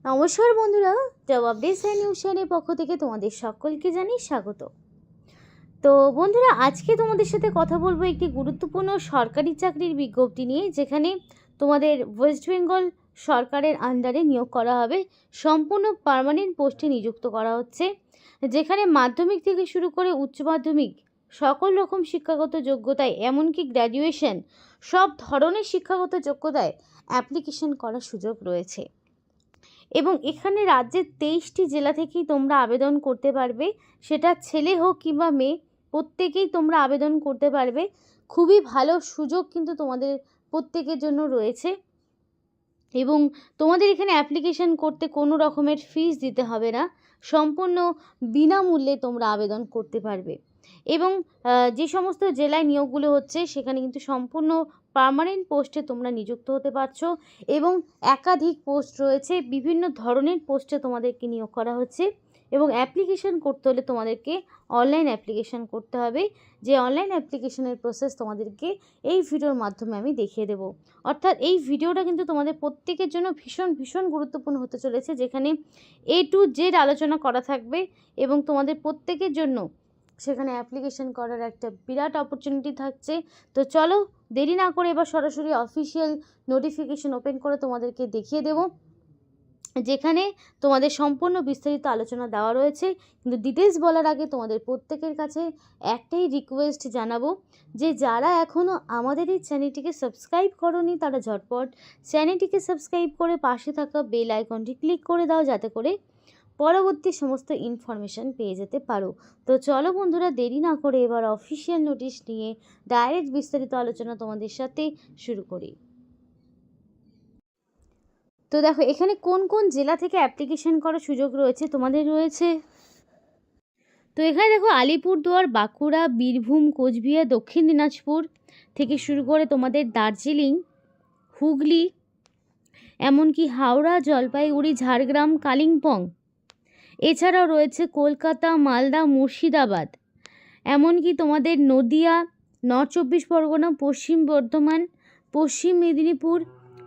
নমস্কার বন্ধুরা, জবাব ডেস নিউজ চ্যানেলের পক্ষ থেকে তোমাদের সকলকে জানাই স্বাগত। তো বন্ধুরা, আজকে তোমাদের সাথে কথা বলবো একটি গুরুত্বপূর্ণ সরকারি চাকরির বিজ্ঞপ্তি নিয়ে, যেখানে তোমাদের ওয়েস্ট বেঙ্গল সরকারের আন্ডারে নিয়োগ করা হবে। সম্পূর্ণ পার্মানেন্ট পোস্টে নিযুক্ত করা হচ্ছে, যেখানে মাধ্যমিক থেকে শুরু করে উচ্চ মাধ্যমিক সকল রকম শিক্ষাগত যোগ্যতায়, এমনকি গ্র্যাজুয়েশন, সব ধরনের শিক্ষাগত যোগ্যতায় অ্যাপ্লিকেশন করার সুযোগ রয়েছে। এবং এখানে রাজ্যের 23টি জেলা থেকেই তোমরা আবেদন করতে পারবে। সেটা ছেলে হোক কিংবা মেয়ে, প্রত্যেকেই তোমরা আবেদন করতে পারবে। খুবই ভালো সুযোগ কিন্তু তোমাদের প্রত্যেকের জন্য রয়েছে। এবং তোমাদের এখানে অ্যাপ্লিকেশন করতে কোনো রকমের ফিস দিতে হবে না, সম্পূর্ণ বিনামূল্যে তোমরা আবেদন করতে পারবে। এবং যে সমস্ত জেলায় নিয়োগগুলো হচ্ছে, সেখানে কিন্তু সম্পূর্ণ পার্মানেন্ট পোস্টে তোমরা নিযুক্ত হতে পারছো। এবং একাধিক পোস্ট রয়েছে, বিভিন্ন ধরনের পোস্টে তোমাদেরকে নিয়োগ করা হচ্ছে। এবং অ্যাপ্লিকেশন করতে হলে তোমাদেরকে অনলাইন অ্যাপ্লিকেশন করতে হবে, যে অনলাইন অ্যাপ্লিকেশনের প্রসেস তোমাদেরকে এই ভিডিওর মাধ্যমে আমি দেখিয়ে দেবো। অর্থাৎ এই ভিডিওটা কিন্তু তোমাদের প্রত্যেকের জন্য ভীষণ ভীষণ গুরুত্বপূর্ণ হতে চলেছে, যেখানে A to Z আলোচনা করা থাকবে এবং তোমাদের প্রত্যেকের জন্য সেখানে অ্যাপ্লিকেশন করার একটা বিরাট অপরচুনিটি থাকছে। তো চলো দেরি না করে এবার সরাসরি অফিসিয়াল নোটিফিকেশন ওপেন করে তোমাদেরকে দেখিয়ে দেবো, যেখানে তোমাদের সম্পূর্ণ বিস্তারিত আলোচনা দেওয়া রয়েছে। কিন্তু ডিটেলস বলার আগে তোমাদের প্রত্যেকের কাছে একটাই রিকোয়েস্ট জানাবো, যে যারা এখনও আমাদের এই চ্যানেলটিকে সাবস্ক্রাইব করোনি, তারা ঝটপট চ্যানেলটিকে সাবস্ক্রাইব করে পাশে থাকা বেল আইকনটি ক্লিক করে দাও, যাতে করে পরবর্তী সমস্ত ইনফরমেশান পেয়ে যেতে পারো। তো চলো বন্ধুরা, দেরি না করে এবার অফিসিয়াল নোটিশ নিয়ে ডাইরেক্ট বিস্তারিত আলোচনা তোমাদের সাথে শুরু করি। তো দেখো, এখানে কোন কোন জেলা থেকে অ্যাপ্লিকেশন করার সুযোগ রয়েছে তোমাদের রয়েছে। তো এখানে দেখো, আলিপুরদুয়ার, বাঁকুড়া, বীরভূম, কোচবিহার, দক্ষিণ দিনাজপুর থেকে শুরু করে তোমাদের দার্জিলিং, হুগলি, এমনকি হাওড়া, জলপাইগুড়ি, ঝাড়গ্রাম, কালিম্পং, এছাড়াও রয়েছে কলকাতা, মালদা, মুর্শিদাবাদ, এমনকি তোমাদের নদিয়া, নর্থ চব্বিশ পরগনা, পশ্চিম বর্ধমান, পশ্চিম মেদিনীপুর,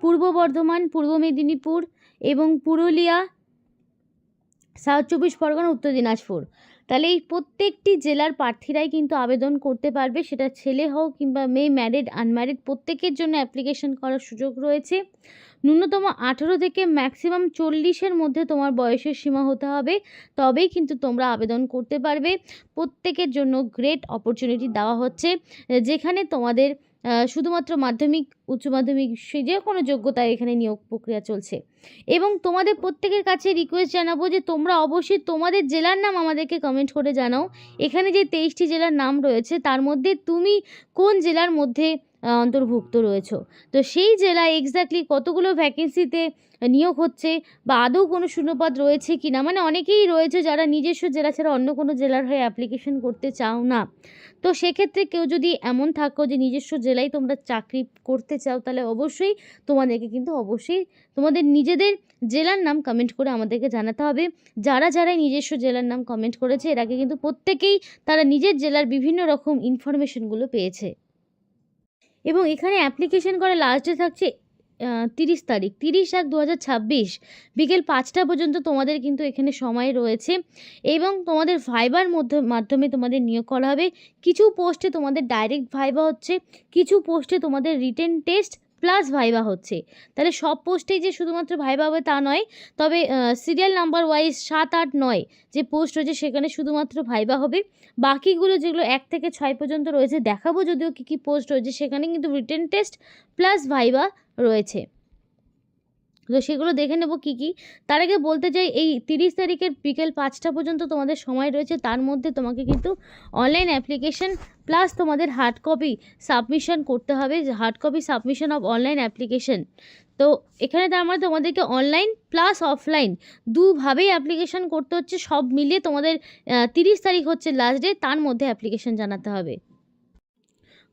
পূর্ব বর্ধমান, পূর্ব মেদিনীপুর এবং পুরুলিয়া, সাউথ চব্বিশ পরগনা, উত্তর দিনাজপুর। তাহলে এই প্রত্যেকটি জেলার প্রার্থীরাই কিন্তু আবেদন করতে পারবে, সেটা ছেলে হোক কিংবা মেয়ে, ম্যারিড, আনম্যারিড, প্রত্যেকের জন্য অ্যাপ্লিকেশন করার সুযোগ রয়েছে। ন্যূনতম 18 থেকে ম্যাক্সিমাম 40-এর মধ্যে তোমার বয়সের সীমা হতে হবে, তবেই কিন্তু তোমরা আবেদন করতে পারবে। প্রত্যেকের জন্য গ্রেট অপরচুনিটি দেওয়া হচ্ছে, যেখানে তোমাদের শুধুমাত্র মাধ্যমিক, উচ্চ মাধ্যমিক, সে যে কোনো যোগ্যতায় এখানে নিয়োগ প্রক্রিয়া চলছে। এবং তোমাদের প্রত্যেকের কাছে রিকোয়েস্ট জানাবো, যে তোমরা অবশ্যই তোমাদের জেলার নাম আমাদেরকে কমেন্ট করে জানাও। এখানে যে 23টি জেলার নাম রয়েছে, তার মধ্যে তুমি কোন জেলার মধ্যে অন্তর্ভুক্ত রয়েছো। তো সেই জেলায় এক্স্যাক্টলি কতগুলো ভ্যাকেন্সিতে নিয়োগ হচ্ছে, বা আদৌ কোনো শূন্যপদ রয়েছে কি না। মানে অনেকেই রয়েছে যারা নিজস্ব জেলা ছাড়া অন্য কোনো জেলার হয়ে অ্যাপ্লিকেশন করতে চাও না। তো সেক্ষেত্রে কেউ যদি এমন থাকো যে নিজস্ব জেলায় তোমরা চাকরি করতে চাও, তাহলে অবশ্যই তোমাদেরকে কিন্তু অবশ্যই তোমাদের নিজেদের জেলার নাম কমেন্ট করে আমাদেরকে জানাতে হবে। যারা নিজস্ব জেলার নাম কমেন্ট করেছে, এর আগে কিন্তু প্রত্যেকেই তারা নিজের জেলার বিভিন্ন রকম ইনফরমেশনগুলো পেয়েছে। এবং এখানে অ্যাপ্লিকেশন করার লাস্ট ডে থাকছে 30 তারিখ, 30/1/2026 বিকেল 5টা পর্যন্ত তোমাদের কিন্তু এখানে সময় রয়েছে। এবং তোমাদের ভাইবার মাধ্যমে তোমাদের নিয়োগ করা হবে। কিছু পোস্টে তোমাদের ডাইরেক্ট ভাইবা হচ্ছে, কিছু পোস্টে তোমাদের রিটেন টেস্ট প্লাস ভাইবা হচ্ছে। তাহলে সব পোস্টেই যে শুধুমাত্র ভাইবা হবে তা নয়, তবে সিরিয়াল নাম্বার ওয়াইজ 7, 8, 9 যে পোস্ট রয়েছে, সেখানে শুধুমাত্র ভাইবা হবে। বাকিগুলো যেগুলো 1 থেকে 6 পর্যন্ত রয়েছে, দেখাবো যদিও কী কী পোস্ট রয়েছে, সেখানে কিন্তু রিটেন টেস্ট প্লাস ভাইবা রয়েছে। তো সেগুলো দেখে নেব কী কী। তার আগে বলতে চাই, এই 30 তারিখের বিকেল 5টা পর্যন্ত তোমাদের সময় রয়েছে। তার মধ্যে তোমাকে কিন্তু অনলাইন অ্যাপ্লিকেশন প্লাস তোমাদের হার্ড কপি সাবমিশন করতে হবে, hard copy submission of online application. তো এখানে তার মানে তোমাদেরকে অনলাইন প্লাস অফলাইন দুভাবেই অ্যাপ্লিকেশন করতে হচ্ছে। সব মিলিয়ে তোমাদের 30 তারিখ হচ্ছে লাস্ট ডে, তার মধ্যে অ্যাপ্লিকেশন জানাতে হবে।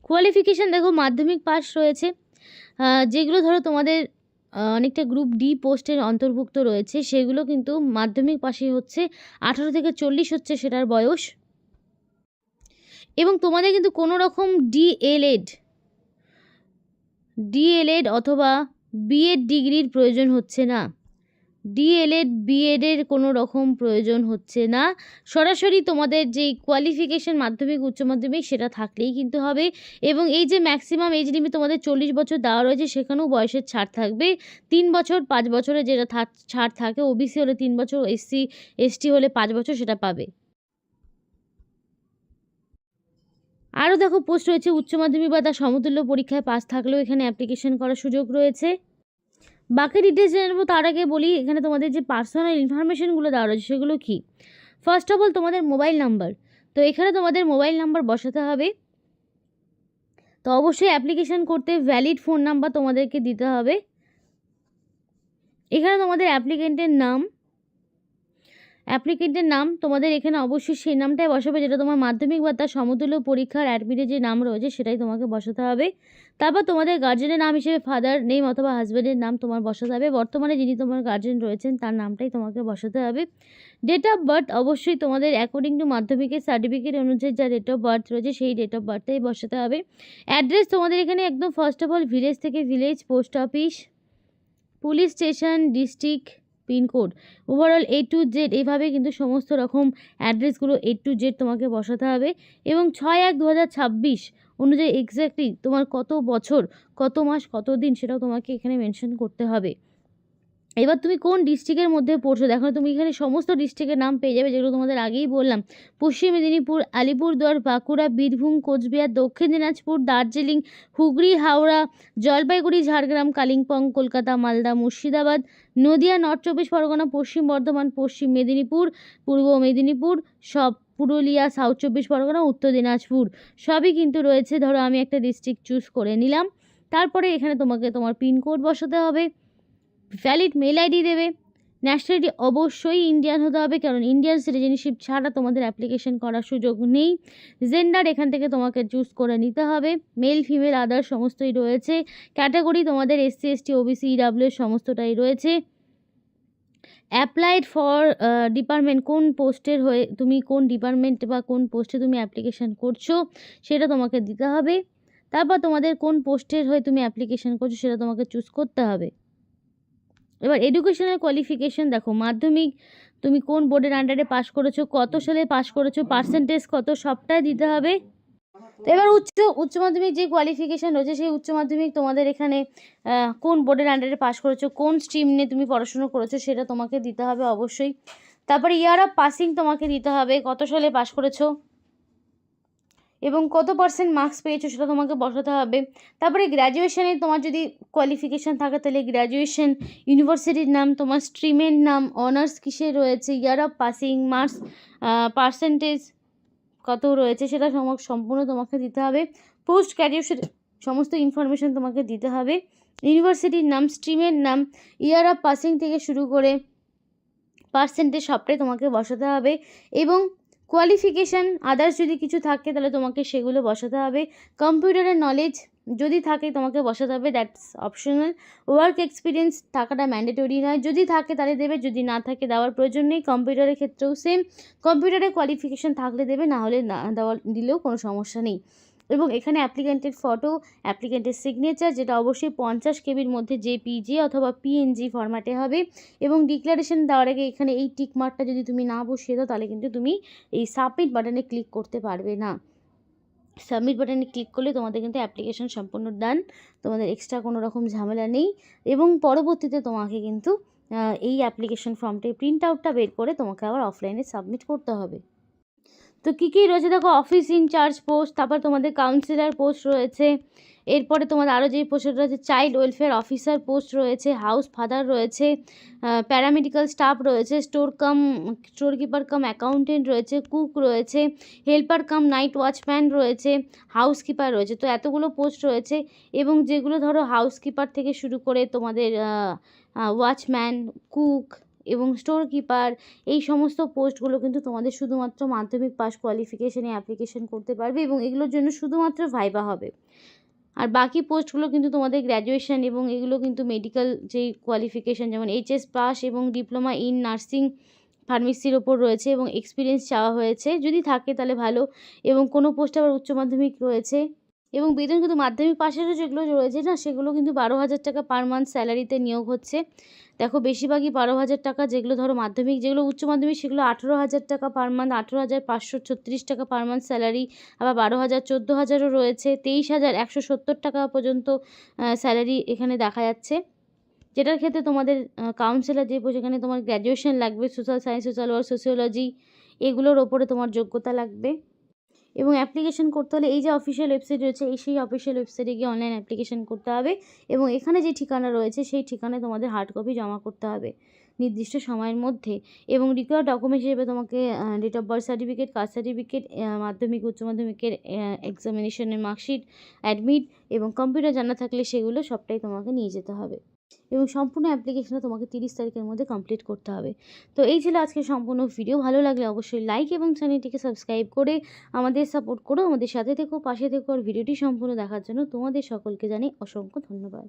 কোয়ালিফিকেশান দেখো, মাধ্যমিক পাস রয়েছে। যেগুলো ধরো তোমাদের অনেকটা গ্রুপ ডি পোস্টের অন্তর্ভুক্ত রয়েছে, সেগুলো কিন্তু মাধ্যমিক পাশেই হচ্ছে। 18 থেকে 40 হচ্ছে সেটার বয়স। এবং তোমাদের কিন্তু কোনো রকম ডিএলএড অথবা বিএড ডিগ্রির প্রয়োজন হচ্ছে না। ডিএলএড বিএডের কোনো রকম প্রয়োজন হচ্ছে না, সরাসরি তোমাদের যেই কোয়ালিফিকেশন মাধ্যমিক উচ্চ মাধ্যমিক সেটা থাকলেই কিন্তু হবে। এবং এই যে ম্যাক্সিমাম এজ লিমিট তোমাদের 40 বছর দেওয়া রয়েছে, সেখানেও বয়সের ছাড় থাকবে 3 বছর, 5 বছরের যেটা ছাড় থাকে, ওবিসি হলে 3 বছর, এসসি এসটি হলে 5 বছর সেটা পাবে। আরও দেখো পোস্ট রয়েছে, উচ্চ মাধ্যমিক বা তার সমতুল্য পরীক্ষায় পাস থাকলেও এখানে অ্যাপ্লিকেশন করার সুযোগ রয়েছে। বাকি ডিটেলস জেনে নেবো, তার আগে বলি এখানে তোমাদের যে পার্সোনাল ইনফরমেশনগুলো দেওয়া রয়েছে সেগুলো কী। ফার্স্ট অফ অল তোমাদের মোবাইল নাম্বার, তো এখানে তোমাদের মোবাইল নাম্বার বসাতে হবে। তো অবশ্যই অ্যাপ্লিকেশন করতে ভ্যালিড ফোন নাম্বার তোমাদেরকে দিতে হবে। এখানে তোমাদের অ্যাপ্লিকেন্টের নাম তোমাদের এখানে অবশ্যই সেই নামটাই বসাবে যেটা তোমার মাধ্যমিক বা তার সমতুল্য পরীক্ষার অ্যাডমিটে যে নাম রয়েছে সেটাই তোমাকে বসাতে হবে। তারপর তোমাদের গার্জেনের নাম হিসেবে ফাদার নেম অথবা হাজব্যান্ডের নাম তোমার বসাতে হবে, বর্তমানে যিনি তোমার গার্জেন রয়েছেন তার নামটাই তোমাকে বসাতে হবে। ডেট অফ বার্থ অবশ্যই তোমাদের অ্যাকর্ডিং টু মাধ্যমিকের সার্টিফিকেট অনুযায়ী যা ডেট অফ বার্থ রয়েছে সেই ডেট অফ বার্থটাই বসাতে হবে। অ্যাড্রেস তোমাদের এখানে একদম ফার্স্ট অফ অল ভিলেজ থেকে village, post office, police station, district, pin code, overall A to Z এইভাবে কিন্তু সমস্ত রকম অ্যাড্রেসগুলো A to Z তোমাকে বসাতে হবে। এবং 6/1/2026 অনুযায়ী এক্স্যাক্টলি তোমার কত বছর, কত মাস, কত দিন সেটাও তোমাকে এখানে মেনশন করতে হবে। এবার তুমি কোন ডিস্ট্রিক্টের মধ্যে পড়ছো দেখো, তুমি এখানে সমস্ত ডিস্ট্রিক্টের নাম পেয়ে যাবে যেগুলো তোমাদের আগেই বললাম। পশ্চিম মেদিনীপুর, আলিপুরদুয়ার, বাঁকুড়া, বীরভূম, কোচবিহার, দক্ষিণ দিনাজপুর, দার্জিলিং, হুগলি, হাওড়া, জলপাইগুড়ি, ঝাড়গ্রাম, কালিম্পং, কলকাতা, মালদা, মুর্শিদাবাদ, নদিয়া, নর্থ 24 পরগনা, পশ্চিম বর্ধমান, পশ্চিম মেদিনীপুর, পূর্ব মেদিনীপুর, সব পুরুলিয়া, সাউথ 24 পরগনা, উত্তর দিনাজপুর সবই কিন্তু রয়েছে। ধরো আমি একটা ডিস্ট্রিক্ট চুজ করে নিলাম, তারপরে এখানে তোমাকে তোমার পিনকোড বসাতে হবে, ভ্যালিড মেল আইডি দেবে, ন্যাশনালিটি অবশ্যই ইন্ডিয়ান হতে হবে কারণ ইন্ডিয়ান সিটিজেনশিপ ছাড়া তোমাদের অ্যাপ্লিকেশন করার সুযোগ নেই। জেন্ডার এখান থেকে তোমাকে চুজ করে নিতে হবে, মেল ফিমেল আদার সমস্তই রয়েছে। ক্যাটাগরি তোমাদের এসসি এসটি ওবিসি ইডাব্লিউ সমস্তটাই রয়েছে। অ্যাপ্লাইড ফর ডিপার্টমেন্ট, কোন পোস্টের হয়ে তুমি কোন ডিপার্টমেন্ট বা কোন পোস্টে তুমি অ্যাপ্লিকেশন করছো সেটা তোমাকে দিতে হবে। তারপর তোমাদের কোন পোস্টের হয়ে তুমি অ্যাপ্লিকেশন করছো সেটা তোমাকে চুজ করতে হবে। এবার এডুকেশনাল কোয়ালিফিকেশন দেখো, মাধ্যমিক তুমি কোন বোর্ডের আন্ডারে পাস করেছো, কত সালে পাস করেছো, পার্সেন্টেজ কত, সবটাই দিতে হবে। তো এবার উচ্চ মাধ্যমিক যে কোয়ালিফিকেশান রয়েছে সেই উচ্চ মাধ্যমিক তোমাদের এখানে কোন বোর্ডের আন্ডারে পাস করেছো, কোন স্ট্রিম নিয়ে তুমি পড়াশুনো করেছো সেটা তোমাকে দিতে হবে অবশ্যই। তারপরে ইয়ার অফ পাসিং তোমাকে দিতে হবে, কত সালে পাস করেছো এবং কত পার্সেন্ট মার্কস পেয়েছো সেটা তোমাকে বসাতে হবে। তারপরে গ্র্যাজুয়েশনে তোমার যদি কোয়ালিফিকেশান থাকে তাহলে গ্র্যাজুয়েশন, ইউনিভার্সিটির নাম, তোমার স্ট্রিমের নাম, অনার্স কিসে রয়েছে, year of passing, marks, percentage কত রয়েছে সেটা সম্পূর্ণ তোমাকে দিতে হবে। পোস্ট গ্র্যাজুয়েশন সমস্ত ইনফরমেশান তোমাকে দিতে হবে, ইউনিভার্সিটির নাম, স্ট্রিমের নাম, ইয়ার অফ পাসিং থেকে শুরু করে পার্সেন্টেজ সবটাই তোমাকে বসাতে হবে। এবং কোয়ালিফিকেশান আদার্স যদি কিছু থাকে তাহলে তোমাকে সেগুলো বসাতে হবে। কম্পিউটারের নলেজ যদি থাকে তোমাকে বসাতে হবে, দ্যাটস অপশনাল। ওয়ার্ক এক্সপিরিয়েন্স থাকাটা ম্যান্ডেটরি নয়, যদি থাকে তাহলে দেবে, যদি না থাকে দেওয়ার প্রয়োজন নেই। কম্পিউটারের ক্ষেত্রেও সেম, কম্পিউটারে কোয়ালিফিকেশান থাকলে দেবে, না হলে না দিলেও কোনো সমস্যা নেই। এবং এখানে অ্যাপ্লিক্যান্টের ফটো, অ্যাপ্লিক্যান্টের সিগনেচার যেটা অবশ্যই 50 কেবির মধ্যে জেপিজি অথবা পিএনজি ফরম্যাটে হবে। এবং ডিক্লারেশন দেওয়ার আগে এখানে এই টিক মার্কটা যদি তুমি না বসিয়ে দাও তাহলে কিন্তু তুমি এই সাবমিট বাটনে ক্লিক করতে পারবে না। সাবমিট বাটনে ক্লিক করলে তোমাদের কিন্তু অ্যাপ্লিকেশন সম্পূর্ণ ডান, তোমাদের এক্সট্রা কোনো রকম ঝামেলা নেই। এবং পরবর্তীতে তোমাকে কিন্তু এই অ্যাপ্লিকেশন ফর্মটি প্রিন্ট আউটটা বের করে তোমাকে আবার অফলাইনে সাবমিট করতে হবে। তো কী কী রয়েছে দেখো, অফিস ইনচার্জ পোস্ট, তারপর তোমাদের কাউন্সিলর পোস্ট রয়েছে, এরপরে তোমাদের আরও যেই পোস্ট রয়েছে চাইল্ড ওয়েলফেয়ার অফিসার পোস্ট রয়েছে, হাউস ফাদার রয়েছে, প্যারামেডিক্যাল স্টাফ রয়েছে, স্টোর কিপার কাম অ্যাকাউন্টেন্ট রয়েছে, কুক রয়েছে, হেল্পার কাম নাইট ওয়াচম্যান রয়েছে, হাউসকিপার রয়েছে। তো এতগুলো পোস্ট রয়েছে এবং যেগুলো ধরো হাউসকিপার থেকে শুরু করে তোমাদের ওয়াচম্যান, কুক এবং স্টোর কিপার এই সমস্ত পোস্টগুলো কিন্তু তোমাদের শুধুমাত্র মাধ্যমিক পাস কোয়ালিফিকেশানে অ্যাপ্লিকেশন করতে পারবে এবং এগুলোর জন্য শুধুমাত্র ভাইবা হবে। আর বাকি পোস্টগুলো কিন্তু তোমাদের গ্র্যাজুয়েশন এবং এগুলো কিন্তু মেডিকেল যেই কোয়ালিফিকেশান যেমন এইচএস পাস এবং ডিপ্লোমা ইন নার্সিং ফার্মেসির ওপর রয়েছে এবং এক্সপিরিয়েন্স চাওয়া হয়েছে, যদি থাকে তাহলে ভালো। এবং কোনো পোস্টে আবার উচ্চ মাধ্যমিক রয়েছে এবং বেতন কিন্তু মাধ্যমিক পাশেরও যেগুলো রয়েছে না, সেগুলো কিন্তু 12,000 টাকা পার মান্থ স্যালারিতে নিয়োগ হচ্ছে। দেখো বেশিরভাগই 12,000 টাকা, যেগুলো ধরো মাধ্যমিক, যেগুলো উচ্চ মাধ্যমিক সেগুলো 18,000 টাকা পার মান্থ, 18,536 টাকা পার মান্থ স্যালারি। আবার 12,000, 14,000ও রয়েছে, 23,170 টাকা পর্যন্ত স্যালারি এখানে দেখা যাচ্ছে। যেটার ক্ষেত্রে তোমাদের কাউন্সিলর যে যেখানে তোমার গ্র্যাজুয়েশন লাগবে, social science, social work, sociology, এগুলোর ওপরে তোমার যোগ্যতা লাগবে। এবং অ্যাপ্লিকেশন করতে হলে এই যে অফিসিয়াল ওয়েবসাইট রয়েছে, সেই অফিসিয়াল ওয়েবসাইটে গিয়ে অনলাইন অ্যাপ্লিকেশন করতে হবে। এবং এখানে যে ঠিকানা রয়েছে সেই ঠিকানায় তোমাদের হার্ড কপি জমা করতে হবে নির্দিষ্ট সময়ের মধ্যে। এবং রিকোয়ার্ড ডকুমেন্ট হিসেবে তোমাকে date of birth certificate, caste certificate, Madhyamik উচ্চ মাধ্যমিকের এক্সামিনেশনের মার্কশিট, অ্যাডমিট এবং কম্পিউটার জানা থাকলে সেগুলো সবটাই তোমাকে নিয়ে যেতে হবে। এবং সম্পূর্ণ অ্যাপ্লিকেশনটা তোমাকে 30 তারিখের মধ্যে কমপ্লিট করতে হবে। তো এই ছিল আজকের সম্পূর্ণ ভিডিও। ভালো লাগলে অবশ্যই লাইক এবং চ্যানেলটিকে সাবস্ক্রাইব করে আমাদের সাপোর্ট করো, আমাদের সাথে থেকো, পাশে থেকো। আর ভিডিওটি সম্পূর্ণ দেখার জন্য তোমাদের সকলকে জানাই অসংখ্য ধন্যবাদ।